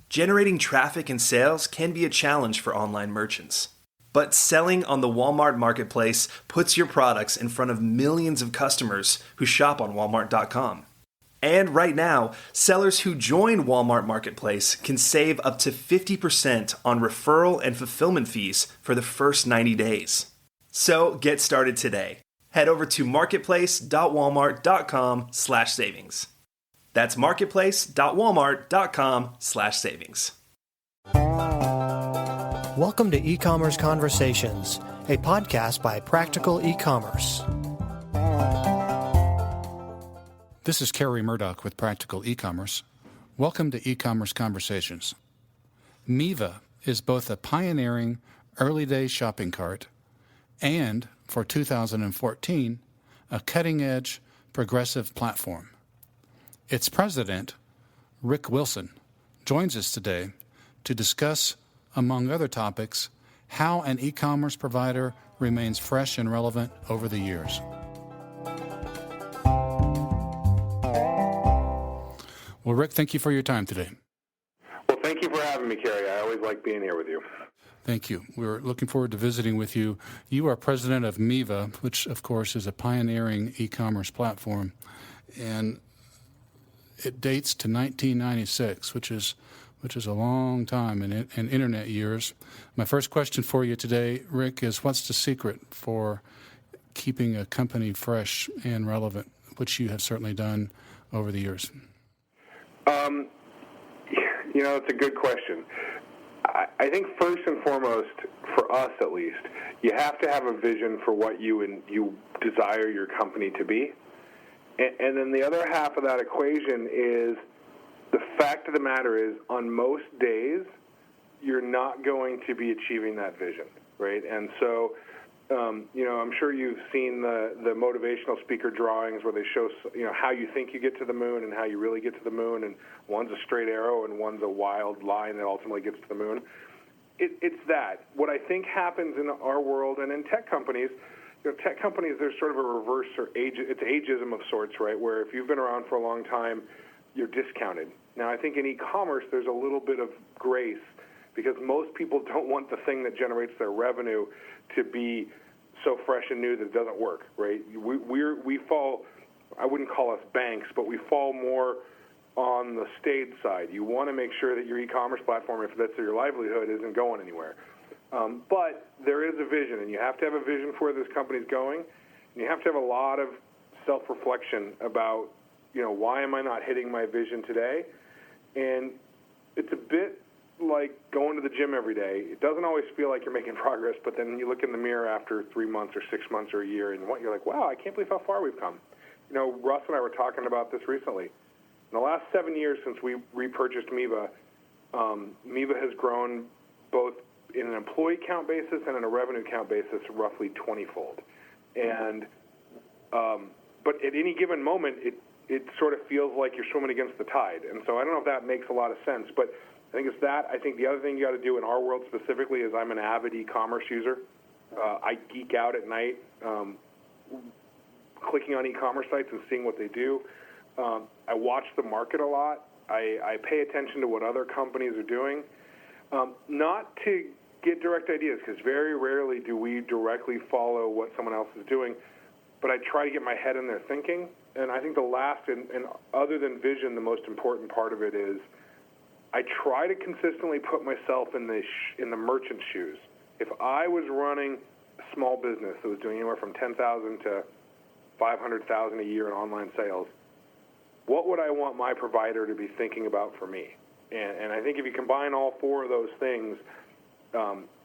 Generating traffic and sales can be a challenge for online merchants. But selling on the Walmart Marketplace puts your products in front of millions of customers who shop on Walmart.com. And right now, sellers who join Walmart Marketplace can save up to 50% on referral and fulfillment fees for the first 90 days. So get started today. Head over to marketplace.walmart.com/savings. That's marketplace.walmart.com/savings. Welcome to E-Commerce Conversations, a podcast by Practical E-Commerce. This is Kerry Murdoch with Practical E-Commerce. Welcome to E-Commerce Conversations. Miva is both a pioneering early-day shopping cart and, for 2014, a cutting-edge progressive platform. Its president, Rick Wilson, joins us today to discuss, among other topics, how an e-commerce provider remains fresh and relevant over the years. Well, Rick, thank you for your time today. Well, thank you for having me, Kerry. I always like being here with you. Thank you. We're looking forward to visiting with you. You are president of Miva, which, of course, is a pioneering e-commerce platform, and it dates to 1996, which is a long time in internet years. My first question for you today, Rick, is what's the secret for keeping a company fresh and relevant, which you have certainly done over the years? It's a good question. I think first and foremost, for us at least, you have to have a vision for what you desire your company to be. And then the other half of that equation is the fact of the matter is on most days, you're not going to be achieving that vision, right? And so, I'm sure you've seen the motivational speaker drawings where they show, how you think you get to the moon and how you really get to the moon, and one's a straight arrow and one's a wild line that ultimately gets to the moon. It's that. What I think happens in our world and in tech companies, there's sort of a reverse or it's ageism of sorts, right, where if you've been around for a long time, you're discounted. Now, I think in e-commerce, there's a little bit of grace because most people don't want the thing that generates their revenue to be so fresh and new that it doesn't work, right? We fall, I wouldn't call us banks, but we fall more on the staid side. You want to make sure that your e-commerce platform, if that's your livelihood, isn't going anywhere. But there is a vision, and you have to have a vision for where this company's going, and you have to have a lot of self-reflection about, why am I not hitting my vision today? And it's a bit like going to the gym every day. It doesn't always feel like you're making progress, but then you look in the mirror after 3 months or 6 months or a year, and you're like, wow, I can't believe how far we've come. Russ and I were talking about this recently. In the last 7 years since we repurchased Miva, Miva has grown both in an employee count basis and in a revenue count basis roughly 20-fold. And but at any given moment, it sort of feels like you're swimming against the tide. And so I don't know if that makes a lot of sense, but I think it's that. I think the other thing you got to do in our world specifically is I'm an avid e-commerce user. I geek out at night clicking on e-commerce sites and seeing what they do. I watch the market a lot. I pay attention to what other companies are doing. Not to get direct ideas, because very rarely do we directly follow what someone else is doing, but I try to get my head in their thinking. And I think the last, and other than vision, the most important part of it is I try to consistently put myself in the merchant's shoes. If I was running a small business that was doing anywhere from $10,000 to $500,000 a year in online sales, what would I want my provider to be thinking about for me? And I think if you combine all four of those things,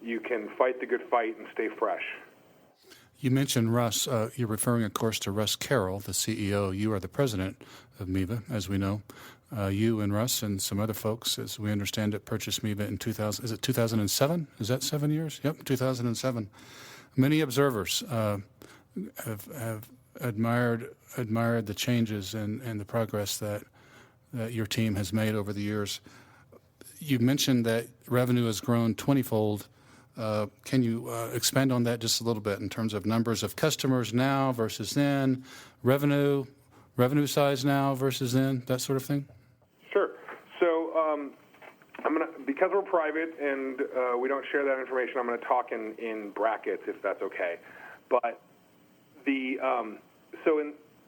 you can fight the good fight and stay fresh. You mentioned Russ. You're referring, of course, to Russ Carroll, the CEO. You are the president of Miva, as we know. You and Russ and some other folks, as we understand it, purchased Miva in 2000. Is it 2007? Is that 7 years? Yep, 2007. Many observers have admired the changes and the progress that your team has made over the years. You mentioned that revenue has grown 20-fold. Can you expand on that just a little bit in terms of numbers of customers now versus then, revenue size now versus then, that sort of thing? Sure. So because we're private and we don't share that information, I'm going to talk in brackets if that's okay. But so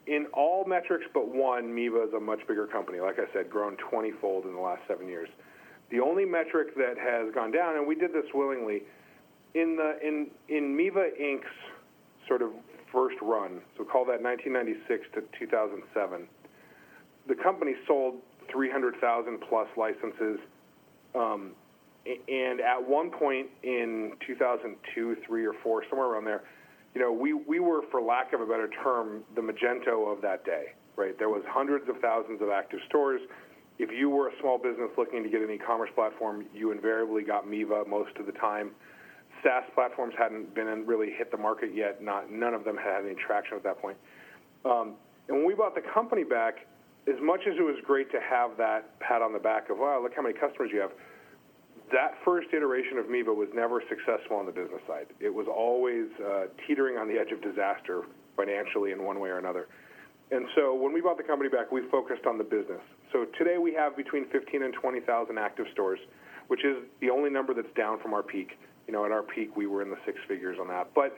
in all metrics but one, Miva is a much bigger company. Like I said, grown 20-fold in the last 7 years. The only metric that has gone down, and we did this willingly, in Miva Inc.'s sort of first run, so call that 1996 to 2007, the company sold 300,000 plus licenses, and at one point in 2002, 3 or 4, somewhere around there, we were, for lack of a better term, the Magento of that day, right? There was hundreds of thousands of active stores. If you were a small business looking to get an e-commerce platform, you invariably got Miva most of the time. SaaS platforms hadn't really hit the market yet. None of them had any traction at that point. And when we bought the company back, as much as it was great to have that pat on the back of, wow, look how many customers you have, that first iteration of Miva was never successful on the business side. It was always teetering on the edge of disaster financially in one way or another. And so when we bought the company back, we focused on the business. So today we have between 15 and 20,000 active stores, which is the only number that's down from our peak. At our peak, we were in the six figures on that. But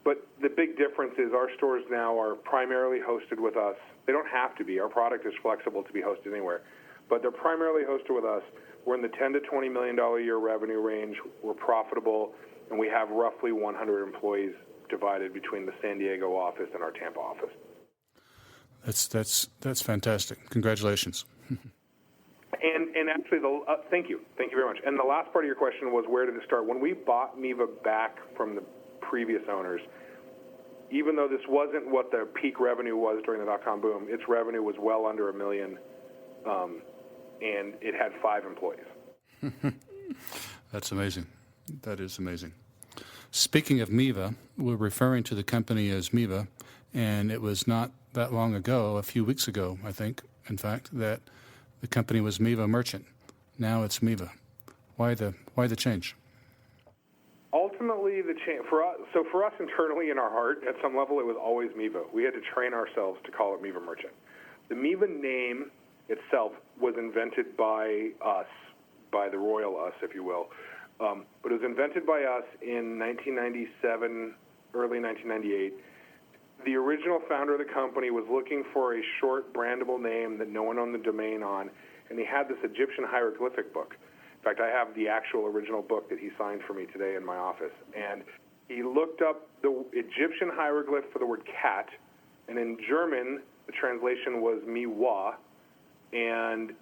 the big difference is our stores now are primarily hosted with us. They don't have to be. Our product is flexible to be hosted anywhere. But they're primarily hosted with us. We're in the $10 to $20 million a year revenue range. We're profitable, and we have roughly 100 employees divided between the San Diego office and our Tampa office. That's fantastic. Congratulations. And actually, thank you very much. And the last part of your question was, where did it start? When we bought Miva back from the previous owners, even though this wasn't what the peak revenue was during the dot-com boom, its revenue was well under $1 million, and it had 5 employees. That's amazing. That is amazing. Speaking of Miva, we're referring to the company as Miva, and it was not that long ago, a few weeks ago, I think, in fact, that the company was Miva Merchant. Now it's Miva. Why the change? Ultimately, the change for us internally in our heart, at some level, it was always Miva. We had to train ourselves to call it Miva Merchant. The Miva name itself was invented by us, by the royal us, if you will. But it was invented by us in 1997, early 1998. The original founder of the company was looking for a short, brandable name that no one owned the domain on, and he had this Egyptian hieroglyphic book. In fact, I have the actual original book that he signed for me today in my office. And he looked up the Egyptian hieroglyph for the word cat, and in German, the translation was Miwa, and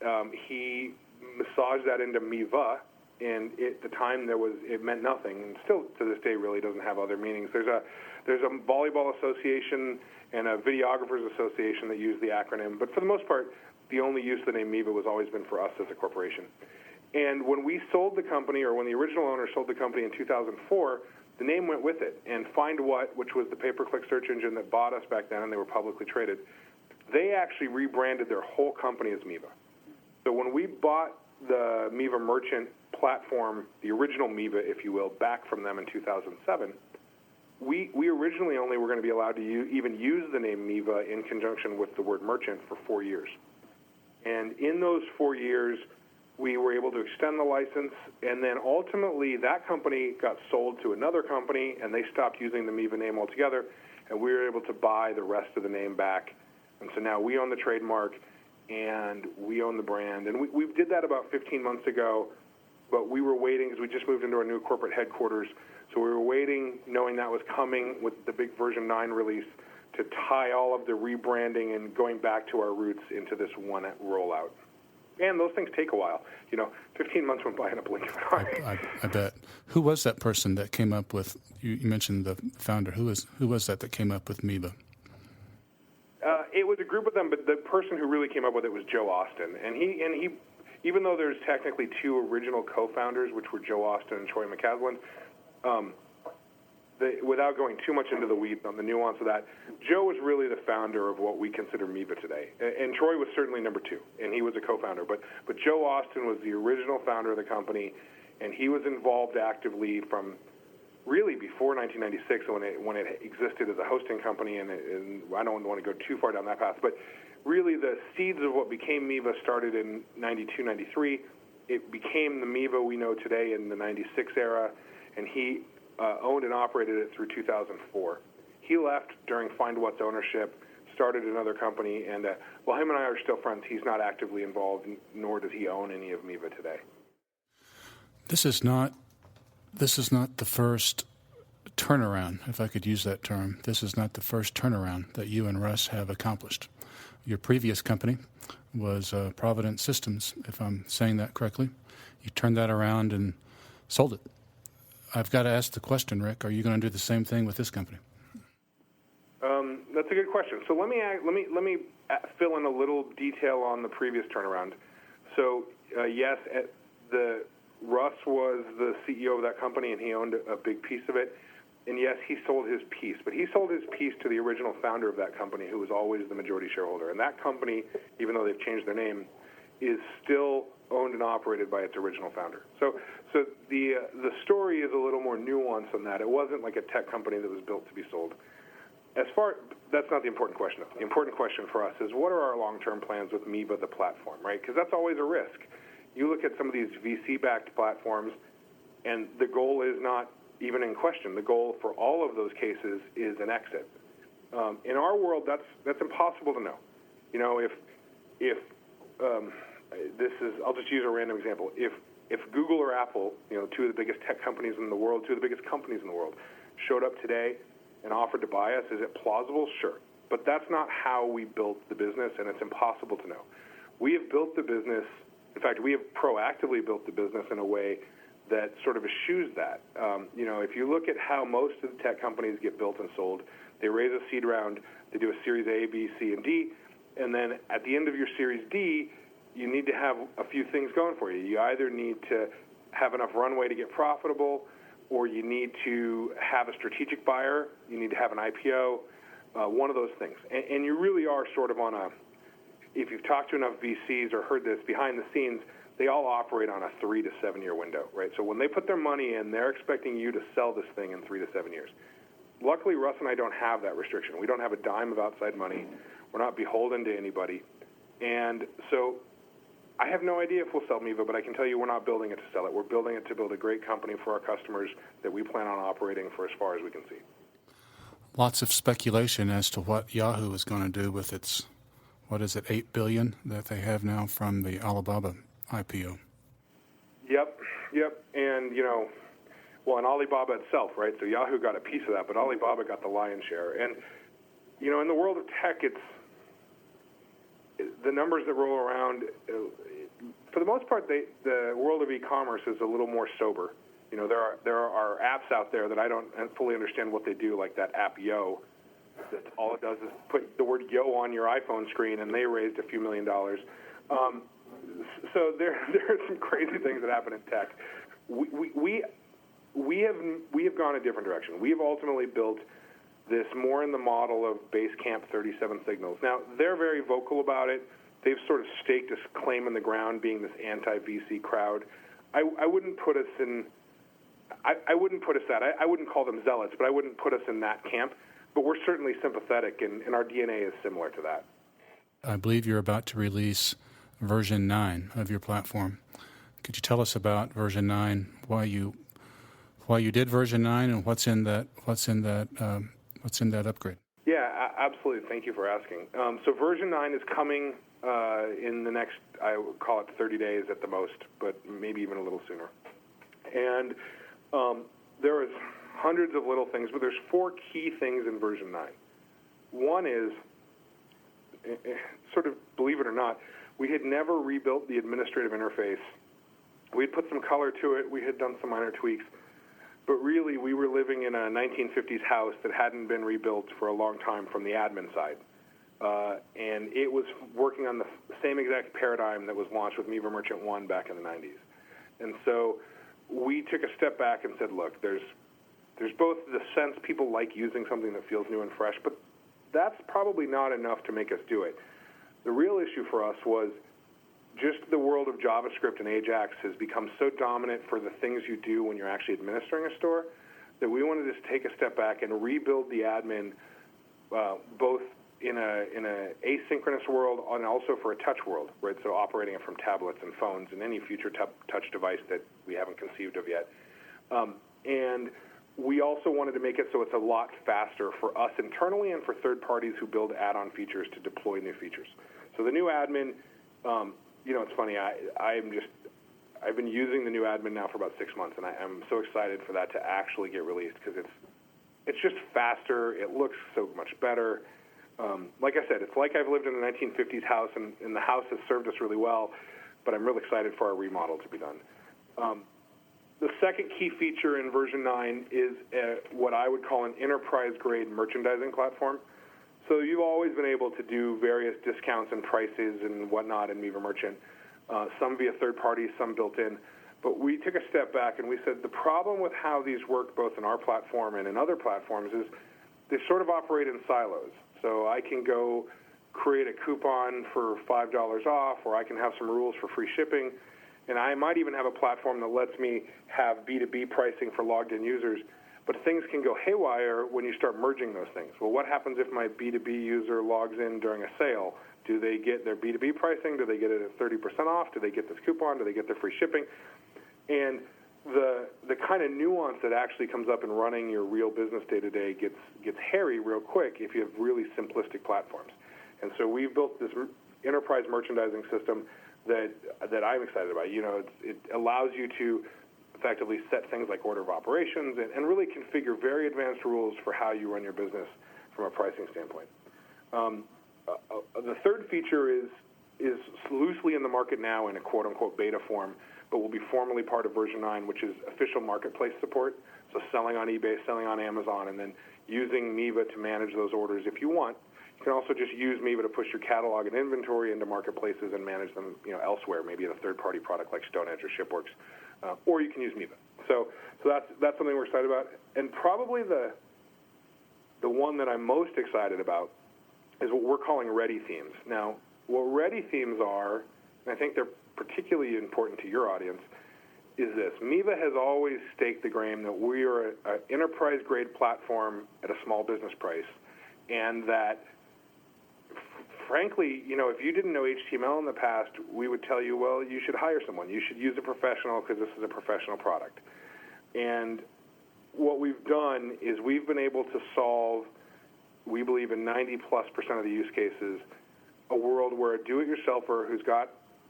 he massaged that into Miva, and at the time it meant nothing, and still to this day really doesn't have other meanings. There's a volleyball association and a videographers association that use the acronym, but for the most part, the only use of the name Miva was always been for us as a corporation. And when we sold the company, or when the original owner sold the company in 2004, the name went with it. And Find What, which was the pay-per-click search engine that bought us back then, and they were publicly traded, they actually rebranded their whole company as Miva. So when we bought the Miva Merchant platform, the original Miva, if you will, back from them in 2007, we originally only were going to be allowed to even use the name Miva in conjunction with the word merchant for 4 years. And in those 4 years, we were able to extend the license, and then ultimately that company got sold to another company, and they stopped using the Miva name altogether, and we were able to buy the rest of the name back. And so now we own the trademark, and we own the brand. And we did that about 15 months ago, but we were waiting because we just moved into our new corporate headquarters. So we were waiting, knowing that was coming with the big version 9 release, to tie all of the rebranding and going back to our roots into this one rollout. And those things take a while. 15 months went by in a blink of an eye. I bet. Who was that person that came up with, you mentioned the founder, who was that came up with Miva? It was a group of them, but the person who really came up with it was Joe Austin. And he even though there's technically 2 original co-founders, which were Joe Austin and Troy McCaslin, without going too much into the weeds on the nuance of that, Joe was really the founder of what we consider Miva today. And Troy was certainly number 2, and he was a co-founder. But Joe Austin was the original founder of the company, and he was involved actively from really before 1996 when it existed as a hosting company, and I don't want to go too far down that path, but really the seeds of what became Miva started in 92, 93. it became the Miva we know today in the 96 era, and he owned and operated it through 2004. He left during Find What's ownership, started another company, and while him and I are still friends, he's not actively involved, nor does he own any of Miva today. This is not the first turnaround, if I could use that term. This is not the first turnaround that you and Russ have accomplished. Your previous company was Provident Systems, if I'm saying that correctly. You turned that around and sold it. I've got to ask the question, Rick, are you going to do the same thing with this company? That's a good question. So let me fill in a little detail on the previous turnaround. So yes, Russ was the CEO of that company, and he owned a big piece of it. And yes, he sold his piece, but he sold his piece to the original founder of that company, who was always the majority shareholder. And that company, even though they've changed their name, is still owned and operated by its original founder. So the story is a little more nuanced than that. It wasn't like a tech company that was built to be sold. That's not the important question. The important question for us is, what are our long-term plans with Miva, the platform, right? Because that's always a risk. You look at some of these VC-backed platforms, and the goal is not even in question. The goal for all of those cases is an exit. In our world, that's impossible to know. You know, if this is, I'll just use a random example. If Google or Apple, you know, two of the biggest tech companies in the world, two of the biggest companies in the world, showed up today and offered to buy us, is it plausible? Sure. But that's not how we built the business, and it's impossible to know. We have built the business, in fact, we have proactively built the business in a way that sort of eschews that. You know, if you look at how most of the tech companies get built and sold, they raise a seed round, they do a Series A, B, C, and D, and then at the end of your Series D, you need to have a few things going for you. You either need to have enough runway to get profitable, or you need to have a strategic buyer, you need to have an IPO, one of those things. And you really are sort of on a, if you've talked to enough VCs or heard this behind the scenes, they all operate on a 3 to 7 year window, right? So when they put their money in, they're expecting you to sell this thing in 3 to 7 years. Luckily, Russ and I don't have that restriction. We don't have a dime of outside money. We're not beholden to anybody. And so I have no idea if we'll sell Miva, but I can tell you we're not building it to sell it. We're building it to build a great company for our customers that we plan on operating for as far as we can see. Lots of speculation as to what Yahoo is going to do with its, what is it, $8 billion that they have now from the Alibaba IPO. Yep. And, you know, well, and Alibaba itself, right? So Yahoo got a piece of that, but Alibaba got the lion's share. And, you know, in the world of tech, the numbers that roll around, for the most part, the world of e-commerce is a little more sober. You know, there are apps out there that I don't fully understand what they do, like that app Yo. That all it does is put the word Yo on your iPhone screen, and they raised a few $1 million. So there are some crazy things that happen in tech. We have gone a different direction. We have ultimately built this more in the model of Basecamp 37 Signals. Now, they're very vocal about it. They've sort of staked a claim in the ground being this anti-VC crowd. I wouldn't put us in, I wouldn't put us that. I wouldn't call them zealots, but I wouldn't put us in that camp. But we're certainly sympathetic, and our DNA is similar to that. I believe you're about to release version 9 of your platform. Could you tell us about version 9, why you did version 9, and what's in that upgrade? Yeah, absolutely. Thank you for asking. So version 9 is coming in the next, I would call it 30 days at the most, but maybe even a little sooner. And there is hundreds of little things, but there's 4 key things in version 9. One is, sort of believe it or not, we had never rebuilt the administrative interface. We had put some color to it. We had done some minor tweaks. But really, we were living in a 1950s house that hadn't been rebuilt for a long time from the admin side. And it was working on the same exact paradigm that was launched with Miva Merchant 1 back in the 90s. And so we took a step back and said, look, there's both the sense people like using something that feels new and fresh, but that's probably not enough to make us do it. The real issue for us was just the world of JavaScript and Ajax has become so dominant for the things you do when you're actually administering a store that we wanted to take a step back and rebuild the admin both in a asynchronous world and also for a touch world, right? So operating it from tablets and phones and any future touch device that we haven't conceived of yet. And we also wanted to make it so it's a lot faster for us internally and for third parties who build add-on features to deploy new features. So the new admin, it's funny, I've been using the new admin now for about 6 months, and I'm so excited for that to actually get released because it's just faster. It looks so much better. Like I said, it's like I've lived in a 1950s house, and the house has served us really well, but I'm really excited for our remodel to be done. The second key feature in version 9 is what I would call an enterprise-grade merchandising platform. So you've always been able to do various discounts and prices and whatnot in Miva Merchant, some via third parties, some built in. But we took a step back and we said the problem with how these work both in our platform and in other platforms is they sort of operate in silos. So I can go create a coupon for $5 off, or I can have some rules for free shipping, and I might even have a platform that lets me have B2B pricing for logged-in users, but things can go haywire when you start merging those things. Well, what happens if my B2B user logs in during a sale? Do they get their B2B pricing? Do they get it at 30% off? Do they get this coupon? Do they get their free shipping? And the kind of nuance that actually comes up in running your real business day-to-day gets hairy real quick if you have really simplistic platforms. And so we've built this enterprise merchandising system that I'm excited about. It allows you to effectively set things like order of operations and really configure very advanced rules for how you run your business from a pricing standpoint. The third feature is loosely in the market now in a quote-unquote beta form, but will be formally part of version 9, which is official marketplace support, so selling on eBay, selling on Amazon, and then using Miva to manage those orders if you want. You can also just use Miva to push your catalog and inventory into marketplaces and manage them elsewhere, maybe in a third-party product like StoneEdge or Shipworks, or you can use Miva. So that's something we're excited about. And probably the one that I'm most excited about is what we're calling ready themes. Now, what ready themes are, and I think they're particularly important to your audience, is this. Miva has always staked the claim that we are an enterprise-grade platform at a small business price, and that, frankly, if you didn't know HTML in the past, we would tell you, well, you should hire someone. You should use a professional because this is a professional product. And what we've done is we've been able to solve, we believe in 90+% of the use cases, a world where a do-it-yourselfer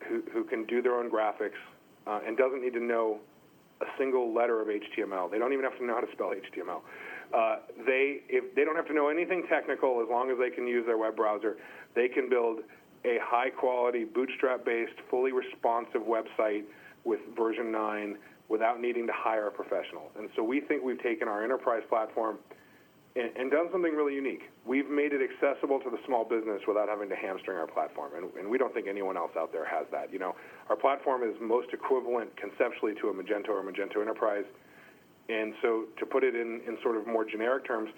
who can do their own graphics and doesn't need to know a single letter of HTML. They don't even have to know how to spell HTML. If they don't have to know anything technical, as long as they can use their web browser, they can build a high-quality, bootstrap-based, fully responsive website with version 9 without needing to hire a professional. And so we think we've taken our enterprise platform and done something really unique. We've made it accessible to the small business without having to hamstring our platform, and we don't think anyone else out there has that. Our platform is most equivalent conceptually to a Magento or Magento Enterprise, and so to put it in sort of more generic terms,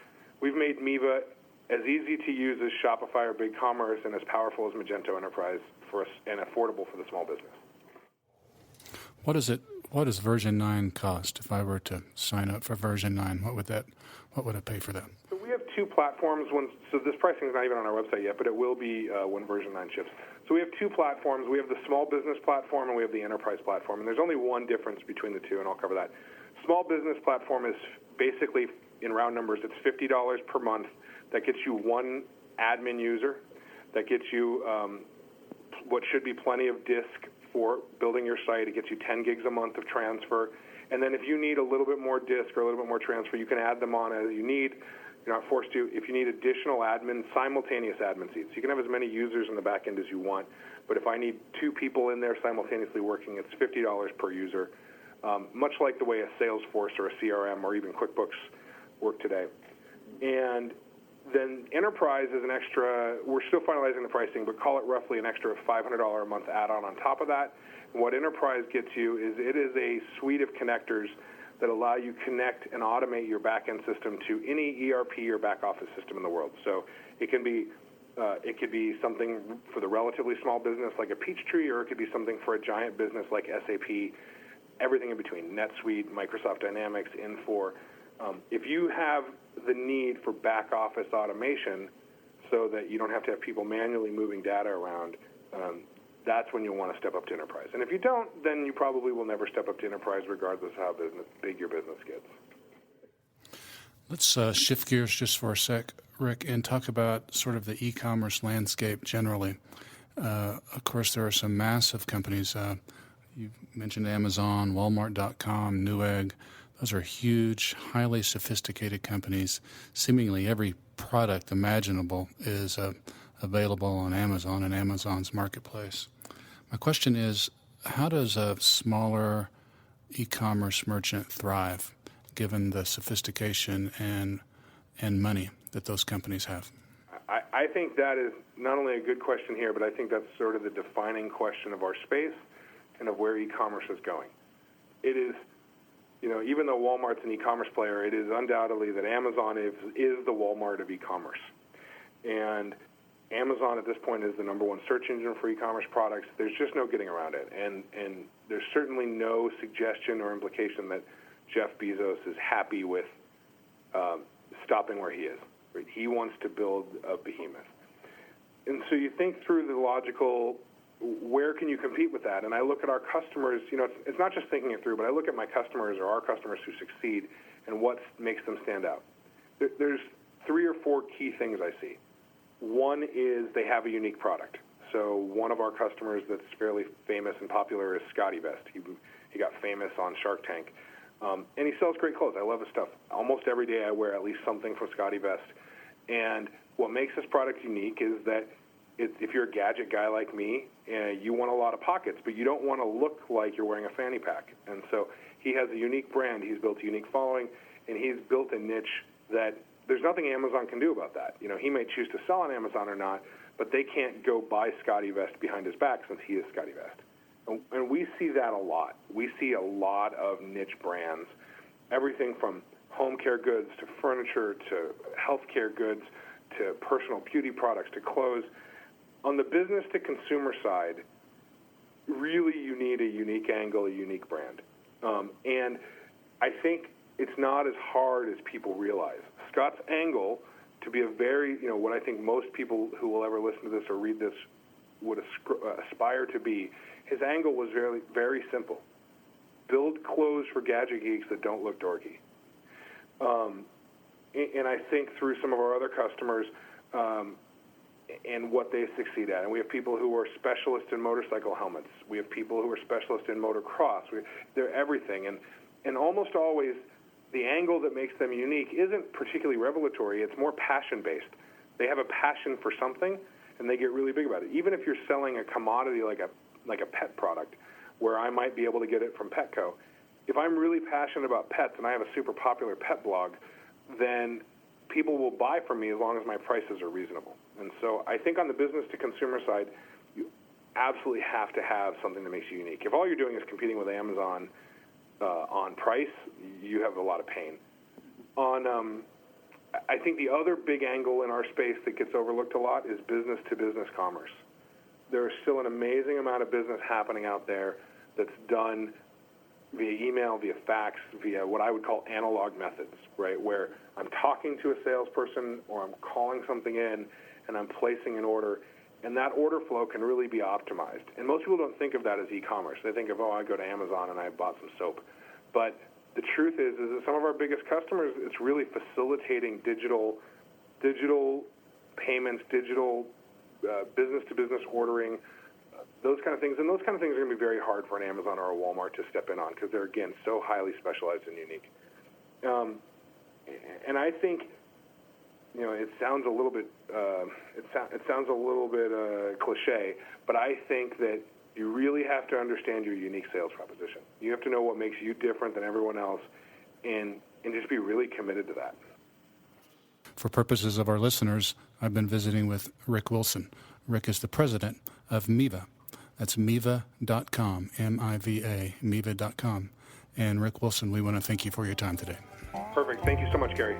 we've made Miva as easy to use as Shopify or BigCommerce and as powerful as Magento Enterprise for us and affordable for the small business. What does version 9 cost? If I were to sign up for version 9, what would it pay for that? So we have two platforms. So this pricing is not even on our website yet, but it will be when version 9 ships. So we have two platforms. We have the small business platform and we have the enterprise platform. And there's only one difference between the two, and I'll cover that. Small business platform is basically, in round numbers, it's $50 per month. That gets you one admin user. That gets you what should be plenty of disk for building your site. It gets you 10 gigs a month of transfer. And then if you need a little bit more disk or a little bit more transfer, you can add them on as you need. You're not forced to. If you need additional simultaneous admin seats, you can have as many users in the back end as you want. But if I need two people in there simultaneously working, it's $50 per user, much like the way a Salesforce or a CRM or even QuickBooks work today. And then enterprise is an extra, we're still finalizing the pricing, but call it roughly an extra $500 a month add-on on top of that. And what enterprise gets you is it is a suite of connectors that allow you to connect and automate your back-end system to any ERP or back-office system in the world. So it could be something for the relatively small business like a Peachtree, or it could be something for a giant business like SAP, everything in between, NetSuite, Microsoft Dynamics, Infor. If you have the need for back-office automation, so that you don't have to have people manually moving data around, that's when you'll want to step up to enterprise. And if you don't, then you probably will never step up to enterprise regardless of how big your business gets. Let's shift gears just for a sec, Rick, and talk about sort of the e-commerce landscape generally. Of course, there are some massive companies. You mentioned Amazon, Walmart.com, Newegg. Those are huge, highly sophisticated companies. Seemingly every product imaginable is available on Amazon and Amazon's marketplace. My question is, how does a smaller e-commerce merchant thrive, given the sophistication and money that those companies have? I think that is not only a good question here, but I think that's sort of the defining question of our space and of where e-commerce is going. It is, even though Walmart's an e-commerce player, it is undoubtedly that Amazon is the Walmart of e-commerce. And Amazon at this point is the number one search engine for e-commerce products. There's just no getting around it. And there's certainly no suggestion or implication that Jeff Bezos is happy with stopping where he is. Right? He wants to build a behemoth. And so you think through the logical, where can you compete with that? And I look at our customers, it's not just thinking it through, but I look at my customers or our customers who succeed and what makes them stand out. There's 3 or 4 key things I see. One is they have a unique product. So one of our customers that's fairly famous and popular is Scotty Vest. He got famous on Shark Tank. And he sells great clothes. I love his stuff. Almost every day I wear at least something from Scotty Vest. And what makes this product unique is that if you're a gadget guy like me, you want a lot of pockets, but you don't want to look like you're wearing a fanny pack. And so he has a unique brand. He's built a unique following, and he's built a niche that there's nothing Amazon can do about that. He may choose to sell on Amazon or not, but they can't go buy Scotty Vest behind his back since he is Scotty Vest. And we see that a lot. We see a lot of niche brands, everything from home care goods to furniture to healthcare goods to personal beauty products to clothes. On the business to consumer side, really you need a unique angle, a unique brand. And I think it's not as hard as people realize. Scott's angle, to be a very, what I think most people who will ever listen to this or read this would aspire to be, his angle was very, very simple. Build clothes for gadget geeks that don't look dorky. And I think through some of our other customers and what they succeed at. And we have people who are specialists in motorcycle helmets. We have people who are specialists in motocross. They're everything. And almost always the angle that makes them unique isn't particularly revelatory. It's more passion-based. They have a passion for something, and they get really big about it. Even if you're selling a commodity like a pet product, where I might be able to get it from Petco, if I'm really passionate about pets and I have a super popular pet blog, then people will buy from me as long as my prices are reasonable. And so I think on the business to consumer side, you absolutely have to have something that makes you unique. If all you're doing is competing with Amazon on price, you have a lot of pain. I think the other big angle in our space that gets overlooked a lot is business to business commerce. There is still an amazing amount of business happening out there that's done via email, via fax, via what I would call analog methods, right, where I'm talking to a salesperson or I'm calling something in and I'm placing an order, and that order flow can really be optimized. And most people don't think of that as e-commerce. They think of, I go to Amazon and I bought some soap. But the truth is that some of our biggest customers, it's really facilitating digital payments, digital business-to-business ordering, those kind of things. And those kind of things are going to be very hard for an Amazon or a Walmart to step in on because they're, again, so highly specialized and unique. And I think, it sounds a little bit cliche, but I think that you really have to understand your unique sales proposition. You have to know what makes you different than everyone else, and just be really committed to that. For purposes of our listeners, I've been visiting with Rick Wilson. Rick is the president of Miva. That's Miva.com, M-I-V-A, Miva.com. And Rick Wilson, we want to thank you for your time today. Perfect. Thank you so much, Gary.